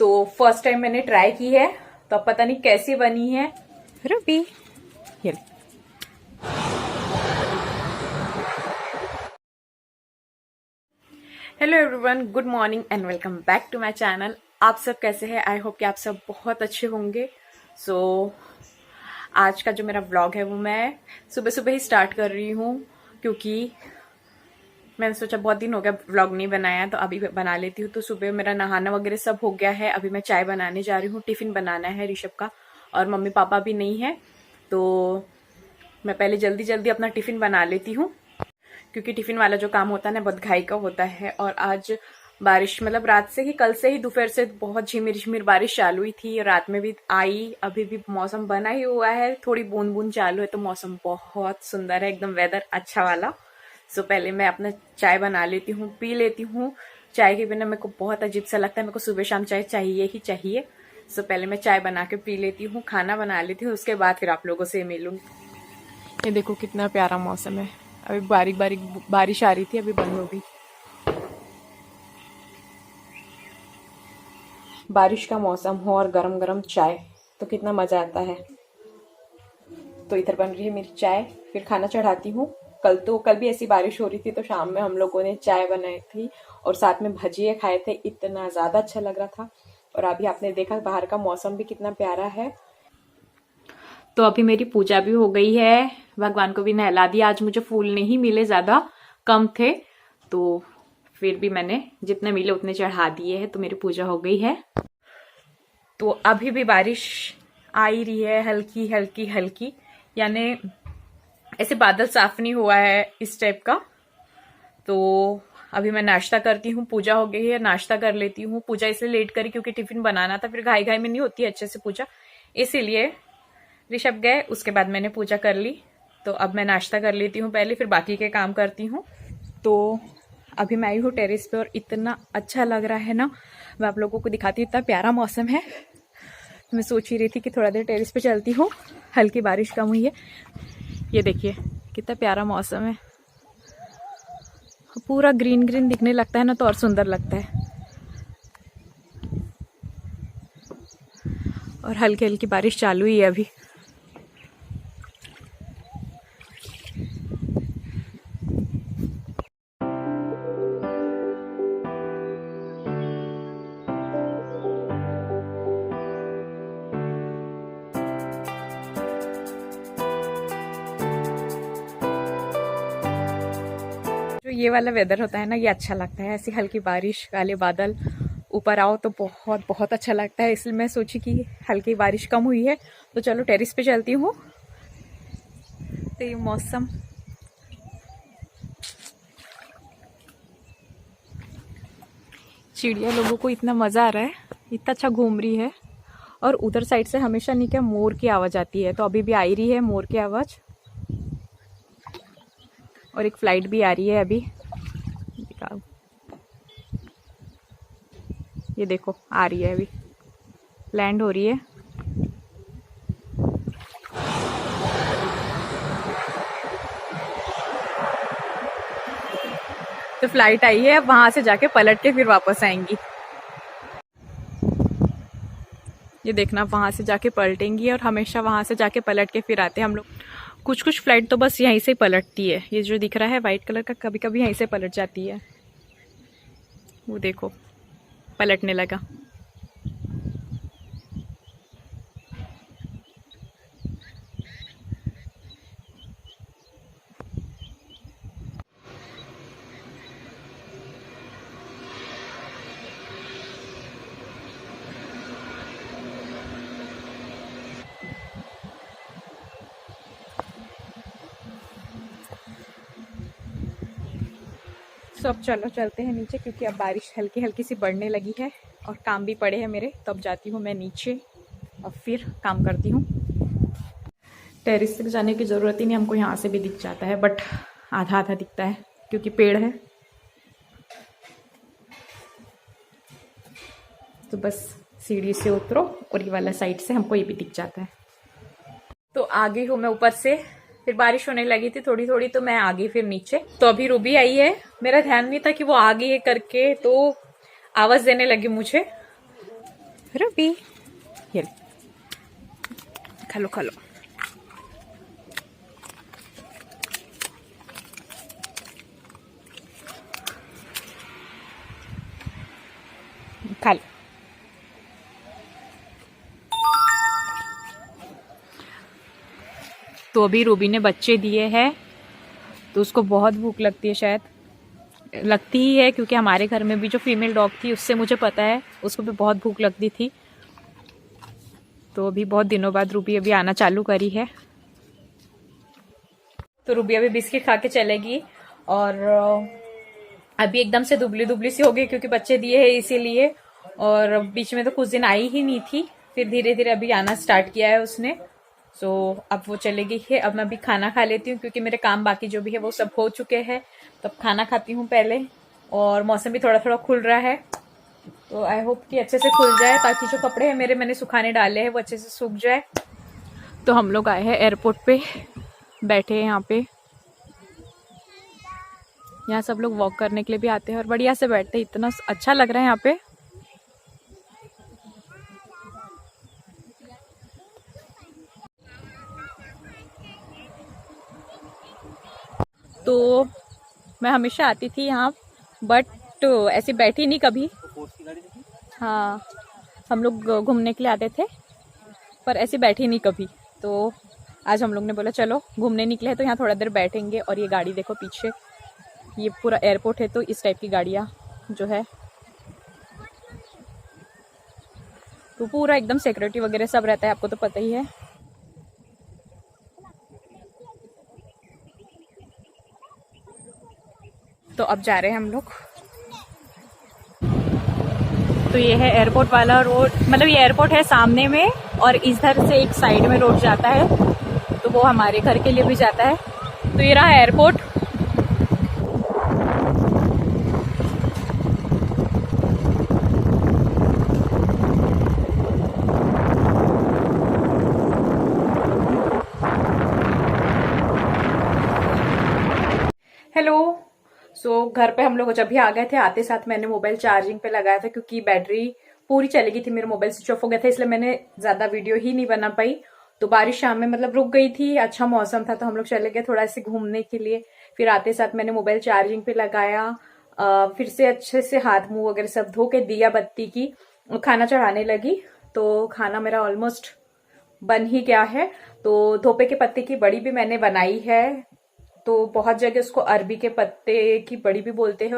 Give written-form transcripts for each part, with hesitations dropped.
तो first time मैंने try की है, तो अब पता नहीं कैसी बनी है। रूबी, ये hello everyone, good morning and welcome back to my channel. आप सब कैसे हैं? आई होप कि आप सब बहुत अच्छे होंगे। सो आज का जो मेरा व्लॉग है वो मैं सुबह सुबह ही स्टार्ट कर रही हूँ, क्योंकि मैंने सोचा बहुत दिन हो गया व्लॉग नहीं बनाया, तो अभी बना लेती हूँ। तो सुबह मेरा नहाना वगैरह सब हो गया है। अभी मैं चाय बनाने जा रही हूँ, टिफिन बनाना है ऋषभ का, और मम्मी पापा भी नहीं है, तो मैं पहले जल्दी जल्दी अपना टिफिन बना लेती हूँ, क्योंकि टिफिन वाला जो काम होता है ना बहुत घाई का होता है। और आज बारिश, मतलब रात से ही, कल से ही दोपहर से बहुत झिमिर झिमिर बारिश चालू हुई थी, रात में भी आई। अभी भी मौसम बना ही हुआ है, थोड़ी बूंद बूंद चालू है, तो मौसम बहुत सुंदर है, एकदम वेदर अच्छा वाला। सो पहले मैं अपना चाय बना लेती हूँ, पी लेती हूँ। चाय के बिना मेरे को बहुत अजीब सा लगता है, मेरे को सुबह शाम चाय चाहिए ही चाहिए। सो पहले मैं चाय बना के पी लेती हूँ, खाना बना लेती हूँ, उसके बाद फिर आप लोगों से मिलूंगी। ये देखो कितना प्यारा मौसम है। अभी बारीक बारीक बारिश आ रही थी, अभी बंद हो गई। बारिश का मौसम हो और गरम गरम चाय, तो कितना मजा आता है। तो इधर बन रही है मेरी चाय, फिर खाना चढ़ाती हूँ। कल भी ऐसी बारिश हो रही थी, तो शाम में हम लोगों ने चाय बनाई थी और साथ में भजिए खाए थे, इतना ज्यादा अच्छा लग रहा था। और अभी आपने देखा बाहर का मौसम भी कितना प्यारा है। तो अभी मेरी पूजा भी हो गई है, भगवान को भी नहला दिया। आज मुझे फूल नहीं मिले, ज्यादा कम थे, तो फिर भी मैंने जितने मिले उतने चढ़ा दिए हैं, तो मेरी पूजा हो गई है। तो अभी भी बारिश आ ही रही है, हल्की हल्की हल्की, यानी ऐसे बादल साफ नहीं हुआ है इस टाइप का। तो अभी मैं नाश्ता करती हूँ, पूजा हो गई है, नाश्ता कर लेती हूँ। पूजा इसलिए लेट करी क्योंकि टिफिन बनाना था, फिर घाई घाई में नहीं होती अच्छे से पूजा, इसीलिए। ऋषभ गए, उसके बाद मैंने पूजा कर ली। तो अब मैं नाश्ता कर लेती हूँ पहले, फिर बाकी के काम करती हूँ। तो अभी मैं आई हूँ टेरेस पे, और इतना अच्छा लग रहा है ना, मैं आप लोगों को दिखाती हूँ। इतना प्यारा मौसम है, मैं सोच ही रही थी कि थोड़ा देर टेरेस पे चलती हूँ, हल्की बारिश कम हुई है। ये देखिए कितना प्यारा मौसम है, पूरा ग्रीन ग्रीन दिखने लगता है ना, तो और सुंदर लगता है। और हल्की हल्की बारिश चालू ही है अभी। जो ये वाला वेदर होता है ना, ये अच्छा लगता है, ऐसी हल्की बारिश, काले बादल, ऊपर आओ तो बहुत बहुत अच्छा लगता है। इसलिए मैं सोची कि हल्की बारिश कम हुई है, तो चलो टेरेस पे चलती हूँ। तो ये मौसम, चिड़िया लोगों को इतना मजा आ रहा है, इतना अच्छा घूम रही है। और उधर साइड से हमेशा नहीं क्या मोर की आवाज आती है, तो अभी भी आ ही रही है मोर की आवाज। और एक फ्लाइट भी आ रही है अभी, ये देखो आ रही है, अभी लैंड हो रही है। तो फ्लाइट आई है, अब वहां से जाके पलट के फिर वापस आएंगी। ये देखना, वहां से जाके पलटेंगी, और हमेशा वहां से जाके पलट के फिर आते हैं हम लोग। कुछ कुछ फ्लाइट तो बस यहीं से पलटती है, ये जो दिख रहा है वाइट कलर का, कभी कभी यहीं से पलट जाती है। वो देखो पलटने लगा। तो अब चलो चलते हैं नीचे, क्योंकि अब बारिश हल्की हल्की सी बढ़ने लगी है, और काम भी पड़े हैं मेरे। तो अब जाती हूँ मैं नीचे, और फिर काम करती हूँ। टेरेस तक जाने की ज़रूरत ही नहीं, हमको यहाँ से भी दिख जाता है, बट आधा आधा दिखता है क्योंकि पेड़ है। तो बस सीढ़ी से उतरो, और ये वाला साइड से हमको ये भी दिख जाता है। तो आगे हूँ मैं ऊपर से, फिर बारिश होने लगी थी थोड़ी थोड़ी, तो मैं आ गई फिर नीचे। तो अभी रूबी आई है, मेरा ध्यान नहीं था कि वो आ गई है करके, तो आवाज देने लगी मुझे। रूबी ये खा लो खा लो। खा लो। तो अभी रूबी ने बच्चे दिए हैं तो उसको बहुत भूख लगती है, शायद लगती ही है, क्योंकि हमारे घर में भी जो फीमेल डॉग थी उससे मुझे पता है उसको भी बहुत भूख लगती थी। तो अभी बहुत दिनों बाद रूबी अभी आना चालू करी है। तो रूबी अभी बिस्किट खा के चलेगी और अभी एकदम से दुबली दुबली सी हो गई क्योंकि बच्चे दिए हैं इसीलिए। और बीच में तो कुछ दिन आई ही नहीं थी, फिर धीरे धीरे अभी आना स्टार्ट किया है उसने। सो अब वो चले गई है। अब मैं अभी खाना खा लेती हूँ क्योंकि मेरे काम बाकी जो भी है वो सब हो चुके हैं। तो अब खाना खाती हूँ पहले। और मौसम भी थोड़ा थोड़ा खुल रहा है तो आई होप कि अच्छे से खुल जाए ताकि जो कपड़े हैं मेरे मैंने सुखाने डाले हैं वो अच्छे से सूख जाए। तो हम लोग आए हैं एयरपोर्ट पे, बैठे हैं यहाँ पे। यहाँ सब लोग वॉक करने के लिए भी आते हैं और बढ़िया से बैठते हैं। इतना अच्छा लग रहा है यहाँ पे। तो मैं हमेशा आती थी यहाँ, बट ऐसे बैठी नहीं कभी। हाँ, हम लोग घूमने के लिए आते थे पर ऐसे बैठी नहीं कभी। तो आज हम लोग ने बोला चलो घूमने निकले हैं तो यहाँ थोड़ा देर बैठेंगे। और ये गाड़ी देखो पीछे, ये पूरा एयरपोर्ट है तो इस टाइप की गाड़ियाँ जो है तो पूरा एकदम सिक्योरिटी वगैरह सब रहता है, आपको तो पता ही है। तो अब जा रहे हैं हम लोग। तो ये है एयरपोर्ट वाला रोड, मतलब ये एयरपोर्ट है सामने में और इधर से एक साइड में रोड जाता है तो वो हमारे घर के लिए भी जाता है। तो ये रहा एयरपोर्ट। हेलो। सो घर पे हम लोग जब भी आ गए थे, आते साथ मैंने मोबाइल चार्जिंग पे लगाया था क्योंकि बैटरी पूरी चली गई थी, मेरा मोबाइल स्विच ऑफ हो गया था, इसलिए मैंने ज्यादा वीडियो ही नहीं बना पाई। तो बारिश शाम में मतलब रुक गई थी, अच्छा मौसम था तो हम लोग चले गए थोड़ा ऐसे घूमने के लिए। फिर आते साथ मैंने मोबाइल चार्जिंग पे लगाया, फिर से अच्छे से हाथ मुंह वगैरह सब धो के दिया बत्ती की, खाना चढ़ाने लगी। तो खाना मेरा ऑलमोस्ट बन ही गया है। तो धोपे के पत्ते की बड़ी भी मैंने बनाई है। तो बहुत जगह उसको अरबी के पत्ते की बड़ी भी बोलते हैं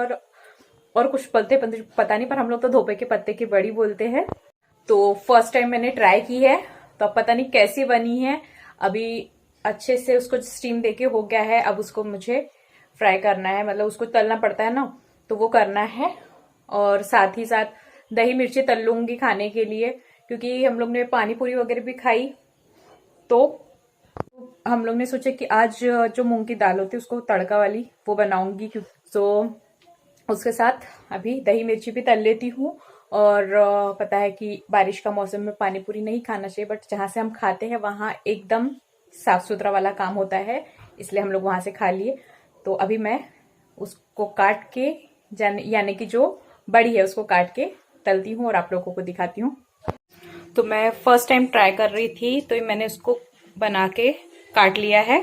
और कुछ बोलते हैं पता नहीं, पर हम लोग तो धोपे के पत्ते की बड़ी बोलते हैं। तो फर्स्ट टाइम मैंने ट्राई की है तो अब पता नहीं कैसी बनी है। अभी अच्छे से उसको स्टीम देके हो गया है। अब उसको मुझे फ्राई करना है, मतलब उसको तलना पड़ता है ना, तो वो करना है। और साथ ही साथ दही मिर्ची तल लूंगी खाने के लिए क्योंकि हम लोग ने पानी पूरी वगैरह भी खाई। तो हम लोग ने सोचा कि आज जो मूंग की दाल होती है उसको तड़का वाली वो बनाऊंगी। तो उसके साथ अभी दही मिर्ची भी तल लेती हूँ। और पता है कि बारिश का मौसम में पानी पूरी नहीं खाना चाहिए, बट जहां से हम खाते हैं वहां एकदम साफ सुथरा वाला काम होता है, इसलिए हम लोग वहां से खा लिए। तो अभी मैं उसको काट के यानी कि जो बड़ी है उसको काट के तलती हूँ और आप लोगों को दिखाती हूँ। तो मैं फर्स्ट टाइम ट्राई कर रही थी तो मैंने उसको बना के काट लिया है।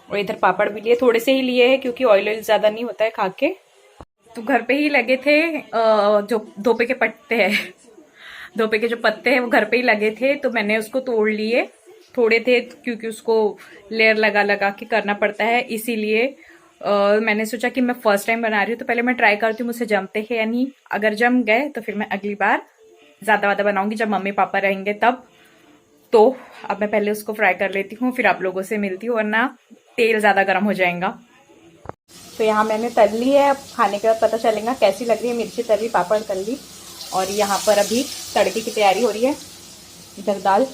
और इधर पापड़ भी लिए, थोड़े से ही लिए हैं क्योंकि ऑयल ज्यादा नहीं होता है खा के। तो घर पे ही लगे थे, जो धोपे के पत्ते हैं, धोपे के जो पत्ते हैं वो घर पे ही लगे थे तो मैंने उसको तोड़ लिए। थोड़े थे क्योंकि उसको लेयर लगा लगा के करना पड़ता है, इसीलिए मैंने सोचा कि मैं फर्स्ट टाइम बना रही हूँ तो पहले मैं ट्राई करती हूँ मुझसे जमते हैं या नहीं। अगर जम गए तो फिर मैं अगली बार ज्यादा बनाऊंगी जब मम्मी पापा रहेंगे तब। तो अब मैं पहले उसको फ्राई कर लेती हूँ, फिर आप लोगों से मिलती हूँ, वरना तेल ज्यादा गर्म हो जाएगा। तो यहाँ मैंने तल ली है, अब खाने के बाद पता चलेगा कैसी लग रही है। मिर्ची तली, पापड़ तल ली और यहाँ पर अभी तड़के की तैयारी हो रही है। इधर दाल,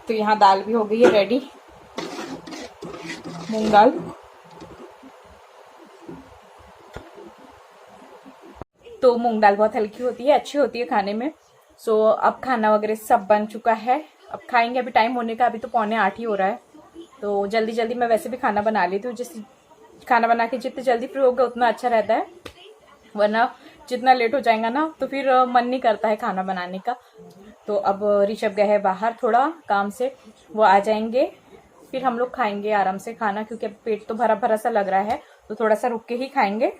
तो यहाँ दाल भी हो गई है रेडी, मूंग दाल। तो मूंग दाल बहुत हल्की होती है, अच्छी होती है खाने में। सो अब खाना वगैरह सब बन चुका है, अब खाएंगे। अभी टाइम होने का, अभी तो 7:45 ही हो रहा है। तो जल्दी जल्दी मैं वैसे भी खाना बना लेती हूँ, जैसे खाना बना के जितने जल्दी फ्री होगा उतना अच्छा रहता है, वरना जितना लेट हो जाएगा ना तो फिर मन नहीं करता है खाना बनाने का। तो अब ऋषभ गए है बाहर थोड़ा काम से, वो आ जाएंगे फिर हम लोग खाएंगे आराम से खाना, क्योंकि अब पेट तो भरा भरा सा लग रहा है तो थोड़ा सा रुक के ही खाएंगे।